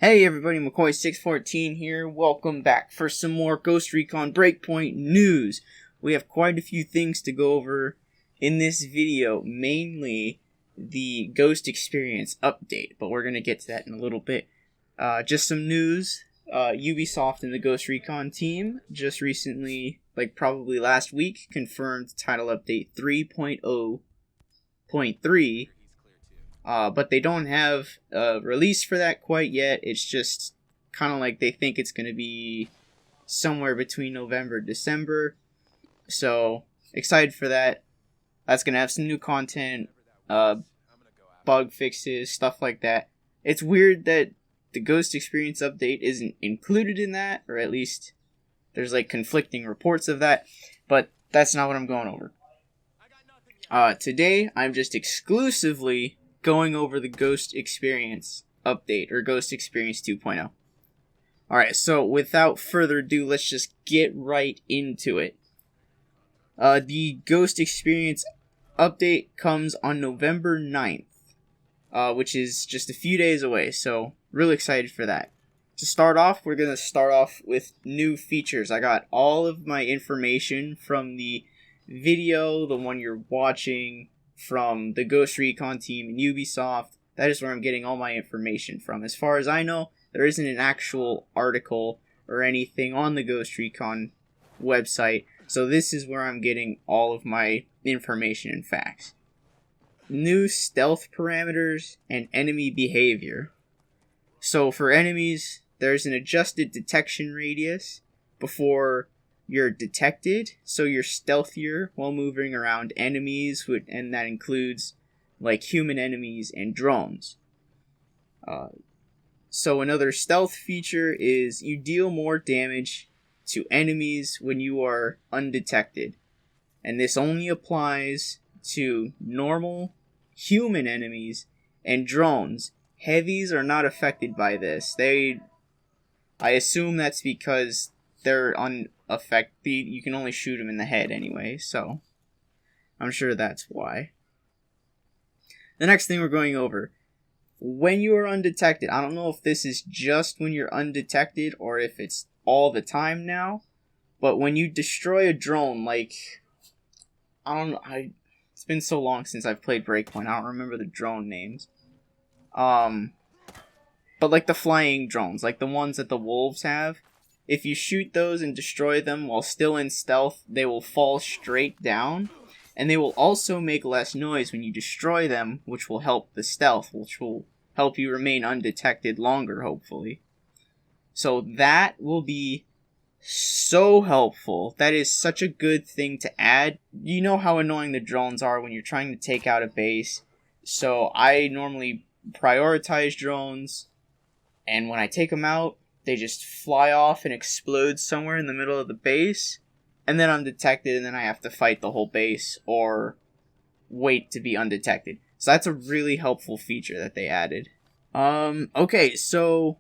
Hey everybody, McCoy614 here. Welcome back for some more Ghost Recon Breakpoint news. We have quite a few things to go over in this video, mainly the Ghost Experience update, but we're going to get to that in a little bit. Just some news. Ubisoft and the Ghost Recon team just recently, probably last week, confirmed title update 3.0.3. But they don't have a release for that quite yet. It's just kind of like they think it's going to be somewhere between November and December. So, excited for that. That's going to have some new content, bug fixes, stuff like that. It's weird that the Ghost Experience update isn't included in that, or at least there's conflicting reports of that, but that's not what I'm going over. Today, I'm just exclusively going over the Ghost Experience update, or Ghost Experience 2.0. Alright, so without further ado, let's just get right into it. The Ghost Experience update comes on November 9th, which is just a few days away, so really excited for that. To start off, we're going to start off with new features. I got all of my information from the video, the one you're watching, from the Ghost Recon team and Ubisoft. That is where I'm getting all my information from. As far as I know, there isn't an actual article or anything on the Ghost Recon website, so this is where I'm getting all of my information and facts. New stealth parameters and enemy behavior. So for enemies, there's an adjusted detection radius before you're detected, so you're stealthier while moving around enemies, and that includes human enemies and drones. So another stealth feature is you deal more damage to enemies when you are undetected, and this only applies to normal human enemies and drones. Heavies are not affected by this. I assume that's because they're unaffected. You can only shoot them in the head anyway, so I'm sure that's why. The next thing we're going over, when you are undetected, I don't know if this is just when you're undetected or if it's all the time now, but when you destroy a drone, it's been so long since I've played Breakpoint, I don't remember the drone names. But the flying drones, the ones that the wolves have, if you shoot those and destroy them while still in stealth, they will fall straight down, and they will also make less noise when you destroy them, which will help the stealth, which will help you remain undetected longer, hopefully. So that will be so helpful. That is such a good thing to add. You know how annoying the drones are when you're trying to take out a base, so I normally prioritize drones, and when I take them out, they just fly off and explode somewhere in the middle of the base, and then I'm detected, and then I have to fight the whole base, or wait to be undetected. So that's a really helpful feature that they added. Okay, so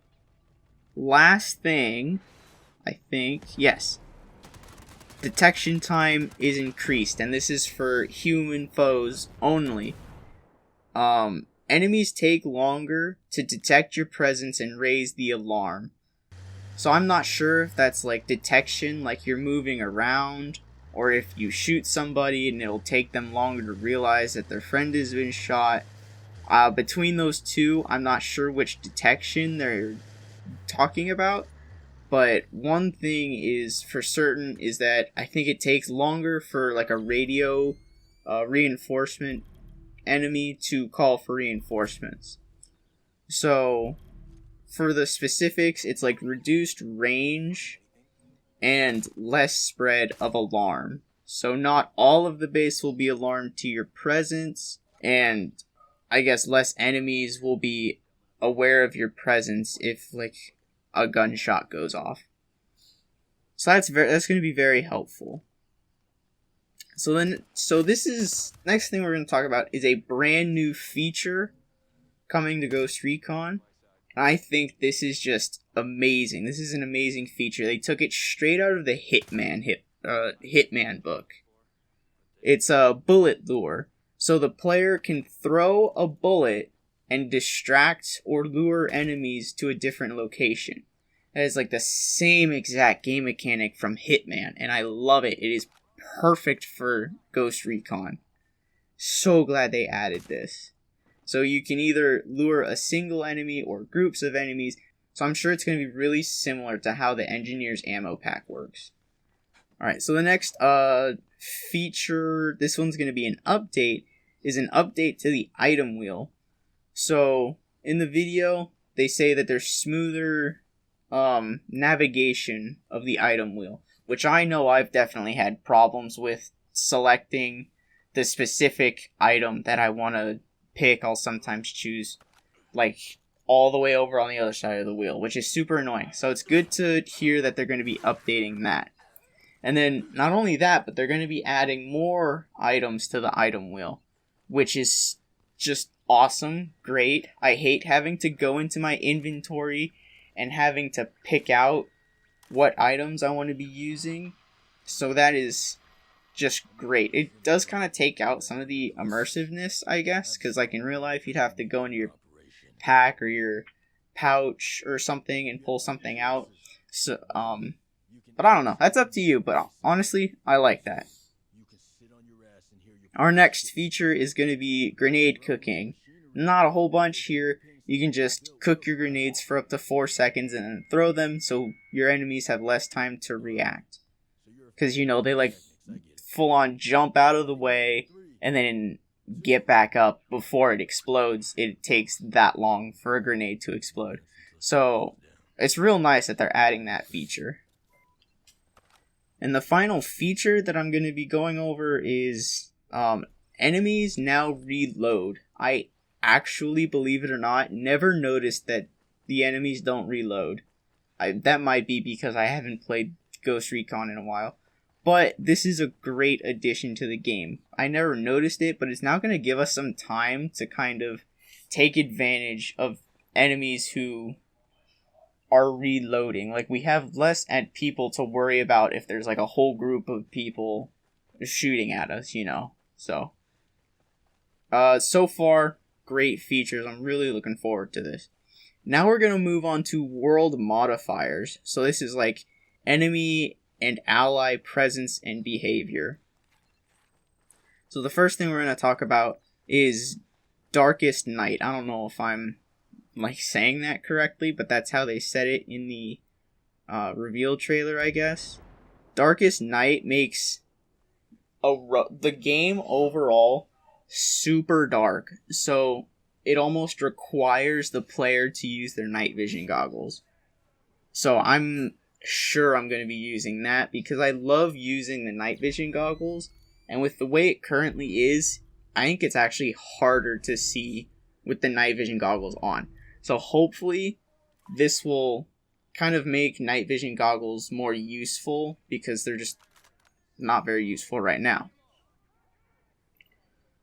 last thing, I think, yes. Detection time is increased, and this is for human foes only. Enemies take longer to detect your presence and raise the alarm. So I'm not sure if that's detection, you're moving around, or if you shoot somebody and it'll take them longer to realize that their friend has been shot. Between those two, I'm not sure which detection they're talking about, but one thing is for certain is that I think it takes longer for a radio reinforcement enemy to call for reinforcements. So for the specifics, it's reduced range and less spread of alarm. So not all of the base will be alarmed to your presence, and I guess less enemies will be aware of your presence if a gunshot goes off. So that's going to be very helpful. So this is, next thing we're going to talk about is a brand new feature coming to Ghost Recon. I think this is just amazing. This is an amazing feature. They took it straight out of the Hitman book. It's a bullet lure. So the player can throw a bullet and distract or lure enemies to a different location. That is like the same exact game mechanic from Hitman, and I love it. It is perfect for Ghost Recon. So glad they added this. So you can either lure a single enemy or groups of enemies. So I'm sure it's going to be really similar to how the Engineer's Ammo Pack works. Alright, so the next feature, this one's going to be an update, is an update to the item wheel. So in the video, they say that there's smoother navigation of the item wheel, which I know I've definitely had problems with selecting the specific item that I want to pick. I'll sometimes choose like all the way over on the other side of the wheel, which is super annoying. So it's good to hear that they're going to be updating that. And then not only that, but they're going to be adding more items to the item wheel, which is just awesome, great. I hate having to go into my inventory and having to pick out what items I want to be using. So that is just great. It does kind of take out some of the immersiveness, I guess, because like in real life you'd have to go into your pack or your pouch or something and pull something out. So but I don't know, that's up to you, but honestly I like that. Our next feature is going to be grenade cooking. Not a whole bunch here. You can just cook your grenades for up to 4 seconds and then throw them so your enemies have less time to react. Because, you know, they like full on jump out of the way and then get back up before it explodes. It takes that long for a grenade to explode. So it's real nice that they're adding that feature. And the final feature that I'm going to be going over is enemies now reload. I actually, believe it or not, never noticed that the enemies don't reload. That might be because I haven't played Ghost Recon in a while. But this is a great addition to the game. I never noticed it, but it's now going to give us some time to kind of take advantage of enemies who are reloading. Like, we have less people to worry about if there's like a whole group of people shooting at us, you know. So far, great features. I'm really looking forward to this. Now we're going to move on to world modifiers. So this is like enemy and ally presence and behavior. So the first thing we're going to talk about is Darkest Night. I don't know if I'm like saying that correctly, but that's how they said it in the reveal trailer, I guess. Darkest Night makes the game overall super dark, so it almost requires the player to use their night vision goggles. So I'm sure I'm going to be using that because I love using the night vision goggles, and with the way it currently is, I think it's actually harder to see with the night vision goggles on. So hopefully this will kind of make night vision goggles more useful because they're just not very useful right now.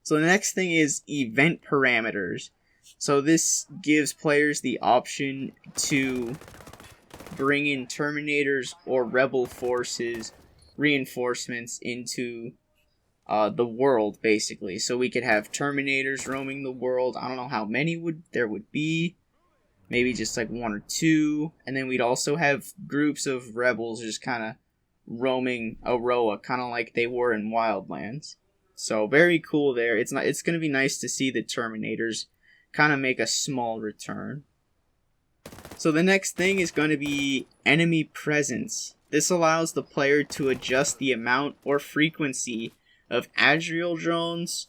So the next thing is event parameters. So this gives players the option to bring in Terminators or Rebel forces reinforcements into the world, basically. So we could have Terminators roaming the world. I don't know how many there would be. Maybe just like 1 or 2. And then we'd also have groups of Rebels just kind of roaming Aroa, kind of like they were in Wildlands. So very cool there. It's going to be nice to see the Terminators kind of make a small return. So the next thing is going to be enemy presence. This allows the player to adjust the amount or frequency of aerial drones,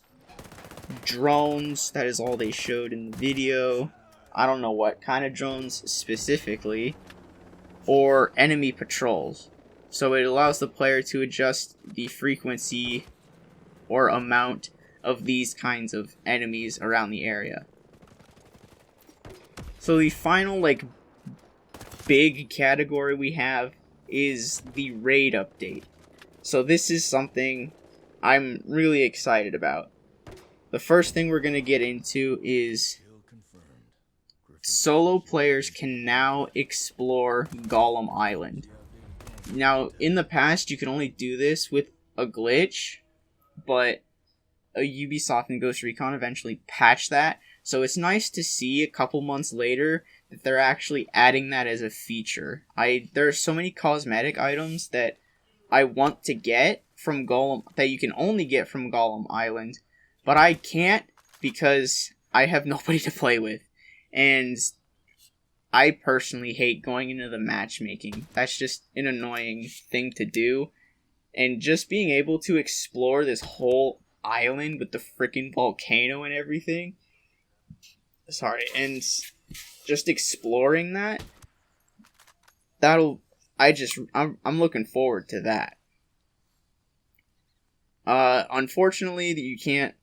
that is all they showed in the video. I don't know what kind of drones specifically, or enemy patrols. So it allows the player to adjust the frequency or amount of these kinds of enemies around the area. So the final big category we have is the raid update. So this is something I'm really excited about. The first thing we're going to get into is solo players can now explore Golem Island. Now, in the past, you could only do this with a glitch, but Ubisoft and Ghost Recon eventually patched that, So it's nice to see a couple months later that they're actually adding that as a feature. There are so many cosmetic items that I want to get from Golem that you can only get from Golem Island, but I can't because I have nobody to play with. And I personally hate going into the matchmaking. That's just an annoying thing to do. And just being able to explore this whole island with the freaking volcano and everything. And just exploring that. I'm looking forward to that. Unfortunately, you can't,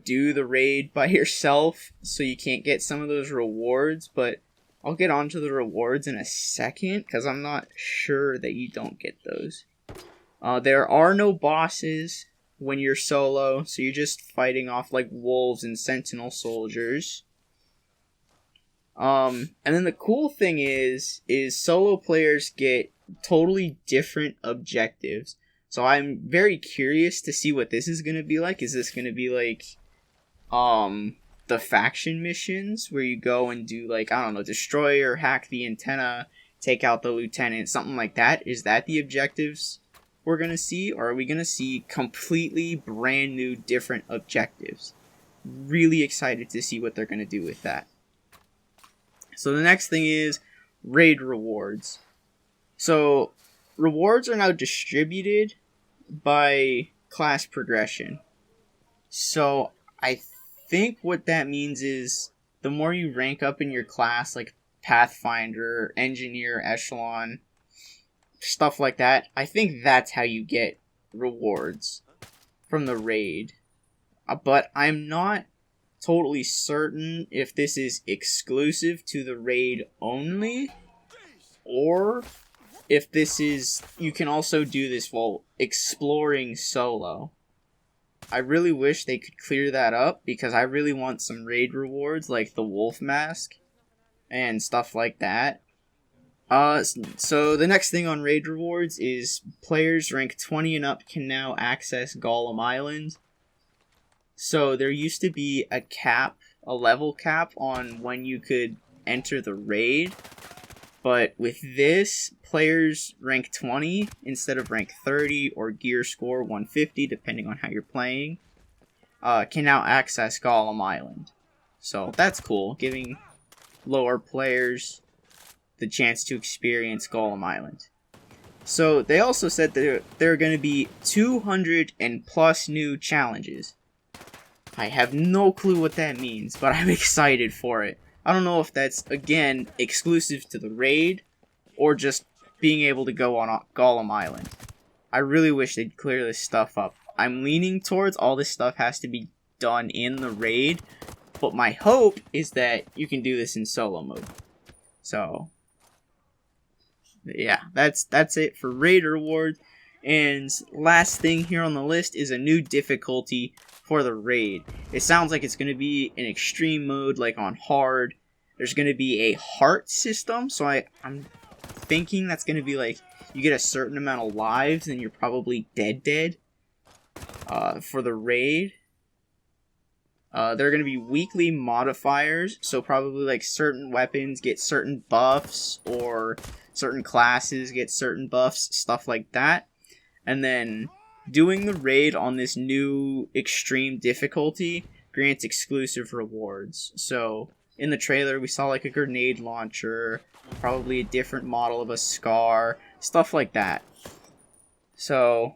do the raid by yourself, so you can't get some of those rewards, but I'll get onto the rewards in a second, because I'm not sure that you don't get those. There are no bosses when you're solo, so you're just fighting off, wolves and sentinel soldiers. And then the cool thing is solo players get totally different objectives. So I'm very curious to see what this is going to be like. Is this going to be the faction missions where you go and do destroy or hack the antenna, take out the lieutenant, something like that? Is that the objectives we're going to see? Or are we going to see completely brand new different objectives? Really excited to see what they're going to do with that. So the next thing is raid rewards. So rewards are now distributed by class progression. So I think what that means is the more you rank up in your class, like Pathfinder, Engineer, Echelon, stuff like that, I think that's how you get rewards from the raid. But I'm not totally certain if this is exclusive to the raid only, or if this is, you can also do this while exploring solo. I really wish they could clear that up, because I really want some raid rewards like the wolf mask and stuff like that. So the next thing on raid rewards is players rank 20 and up can now access Golem Island. So there used to be a level cap on when you could enter the raid. But with this, players rank 20 instead of rank 30 or gear score 150, depending on how you're playing, can now access Golem Island. So that's cool, giving lower players the chance to experience Golem Island. So they also said that there are going to be 200 and plus new challenges. I have no clue what that means, but I'm excited for it. I don't know if that's, again, exclusive to the raid, or just being able to go on Golem Island. I really wish they'd clear this stuff up. I'm leaning towards all this stuff has to be done in the raid, but my hope is that you can do this in solo mode. So, yeah, that's it for raid reward. And last thing here on the list is a new difficulty for the raid. It sounds like it's going to be an extreme mode, like on hard. There's going to be a heart system, so I'm thinking that's going to be like, you get a certain amount of lives and you're probably dead for the raid. There are going to be weekly modifiers, so probably like certain weapons get certain buffs, or certain classes get certain buffs, stuff like that. And then doing the raid on this new extreme difficulty grants exclusive rewards. So in the trailer we saw like a grenade launcher, probably a different model of a Scar, stuff like that. So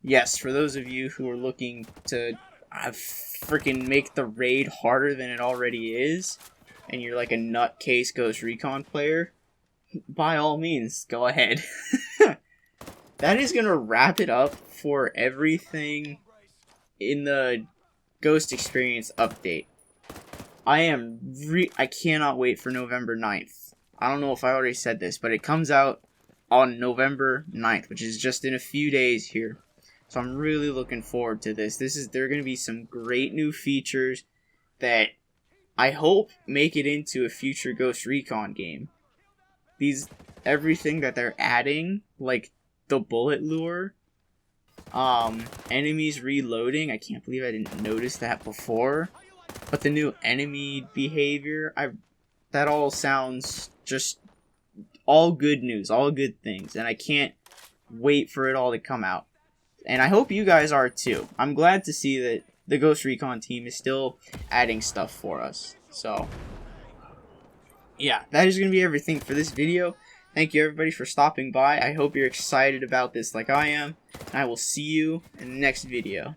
yes, for those of you who are looking to freaking make the raid harder than it already is, and you're like a nutcase Ghost Recon player, by all means, go ahead. That is going to wrap it up for everything in the Ghost Experience update. I cannot wait for November 9th. I don't know if I already said this, but it comes out on November 9th, which is just in a few days here. So I'm really looking forward to this. There are going to be some great new features that I hope make it into a future Ghost Recon game. Everything that they're adding, like the bullet lure, enemies reloading, I can't believe I didn't notice that before. But the new enemy behavior, that all sounds just all good news, all good things, and I can't wait for it all to come out. And I hope you guys are too. I'm glad to see that the Ghost Recon team is still adding stuff for us. So, yeah, that is going to be everything for this video. Thank you everybody for stopping by. I hope you're excited about this like I am. And I will see you in the next video.